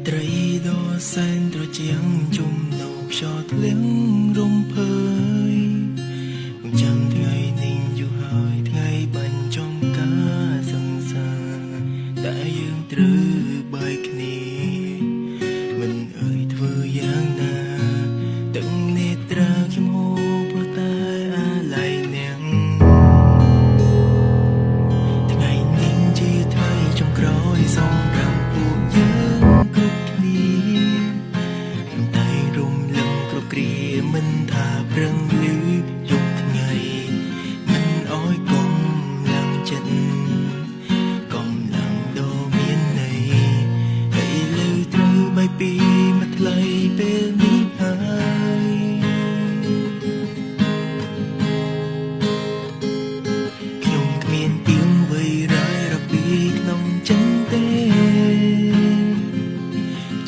ត្រីដ៏សែនត្រជាងជុំនៅខ្យល់ធ្លៀងរំភើយខ្ញុំចាំថ្ងៃនេះយូរហើយថ្ងៃបាញ់ចំការសង្សារតែយើងត្រូវបែកគ្នាមិនអើយធ្វើយ៉ាងណាទាំងនេត្រាខ្ញុំហូរព្រោះតែអាឡ័យនាងថ្ងៃនេះជាថ្ងៃចុងក្រោយសម្រាប់ពួកយើងគ្រប់គ្នាខ្ញុំតែរំលឹងគ្រប់គ្រាមិនថាព្រឹងឬយប់ថ្ងៃមិនអោយកុំឡើងចិត្តកំឡុងដ៏មានន័យហើយលើត្រូវបែកពីមួយថ្លៃពេលនេះហើយខ្ញុំគ្មានទៀងវ័យរាយរពីក្នុងចិត្តទេ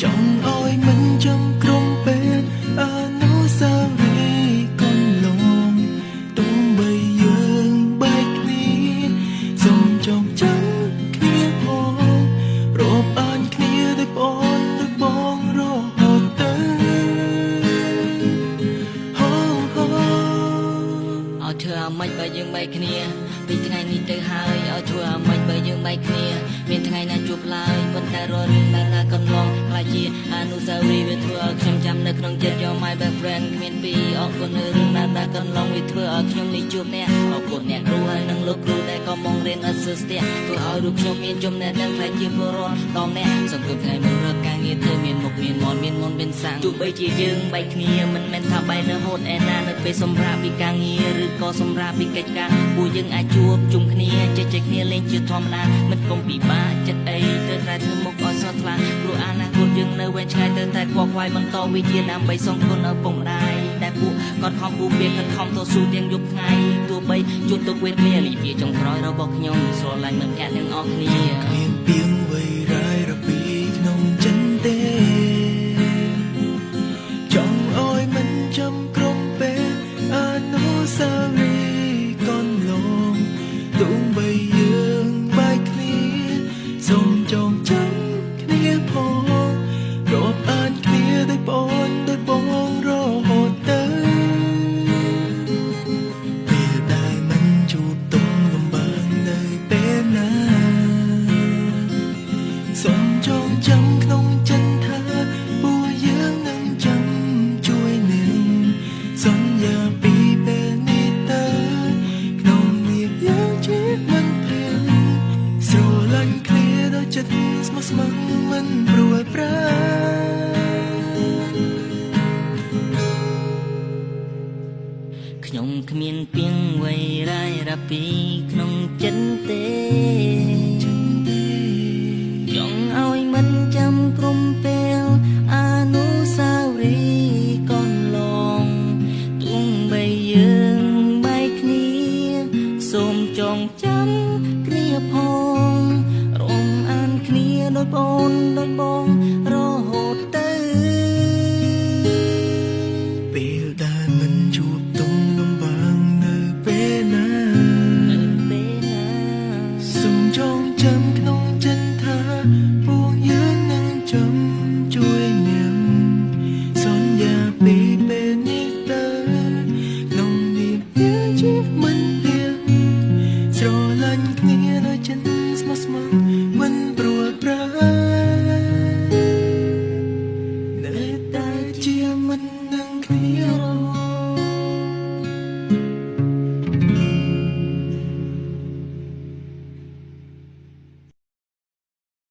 ចង់ឲ្យមិនចំក្រុមពេលអនុស្សាវរីយ៍កន្លងទុំបីយើងបែកគ្នាសូមចងចាំគ្នាផងរាប់អានគ្នាដោយបងរហូតទៅហូហូឲ្យធ្វើអាម៉េចបើយើងបែកគ្នាពីថ្ងៃនេះទៅហើយឲ្យធ្វើអាម៉េចបើយើងបែកគ្នាមានថ្ងៃណាជួបឡើយប៉ុន្តែរាល់រឿងដែលថាកន្លងខ្លាចជាអនុស្សាវរីយ៍វាធ្វើឲ្យខ្ញុំចាំនៅក្នុងចិត្ត You're my best friend គ្មានពីរអរគុណរឿងដែលថាកន្លងវាធ្វើឲ្យខ្ញុំនេះជួបអ្នកអរគុណអ្នកគ្រូហើយនិងលោកគ្រូដែលក៏មករៀនអត់ស្ទើរធ្វើឲ្យរូបខ្ញុំមានចំណេះដឹងខ្លាចជាពលរដ្ឋដល់អ្នកសង្ឃឹមថ្ងៃមិនរកការងារធ្វើមានមុខមានមាត់មានមុនមានសាំងទោះបីជាយើងបែកគ្នាមិនមែនថាបែកនៅហូតឯណានៅពេលសម្រាប់ពីការងារឬក៏សម្រាប់ពីកិច្ចការពួកយើងអាចជួបជុំគ្នាជជែកគ្នាលេងជាធម្មតាមិនកុំពិបាកចិត្តអីទៅតែធ្វើមុខឲ្យស្រស់ថ្លាព្រោះអនាគតយើងនៅវែងឆ្ងាយទៅតែខ្វល់ខ្វាយបន្តវិជាដើម្បីសងគុណឪពុកម្ដាយដែលពួកគាត់ខំពូពាខិតខំតស៊ូទាំងយប់ថ្ងៃទោះបីជួបទុកវេទនាលីវាចុងក្រោយរបស់ខ្ញុំស្រឡាញ់មិត្តភក្តិទាំងអស់គ្នាគ្មានពីងវ័យរាយរពីក្នុងចិត្តទេចង់ឲ្យមិនចាំក្រុមពេលអនុស្សាវរីយ៍កន្លងទុំបីយើងបែកគ្នាសូមចងចាំគ្នាផងរាប់អានគ្នាដោយបងរហូតទៅពេលដែលមិនជួបទុំលំបាកនៅពេលណាសូមចងចាំក្នុងចិត្តថាពួកយើងនឹងចាំជួយនាងសន្យាពីពេលនេះទៅក្នុងនាមយើងជាមិត្តភក្តិស្រឡាញ់គ្នាដោយចិត្តស្មោះស្ម័គ្រមិនព្រួយប្រាខ្ញុំគ្មានពីងវ័យរាយរ៉ាពីក្នុងចិត្តទេចង់ឲ្យមិនចាំក្រុមពេលអនុស្សាវរីយ៍កន្លងទុំបីយើងបែកគ្នាសូមចងចាំគ្នាផងរំអានគ្នាដោយបងរហូតទៅពេលដែលមិនជួបទុំលំបាកនៅពេលណាសូមចងចាំក្នុងចិត្តថាពួកយើងនឹងចាំជួយនាងសន្យាពីពេលនេះទៅក្នុងនាមយើងជាមិត្តភក្តិស្រឡាញ់គ្នាដោយចិត្តស្មោះស្ម័គ្រមិនព្រួយប្រានៅតែជាមិត្ត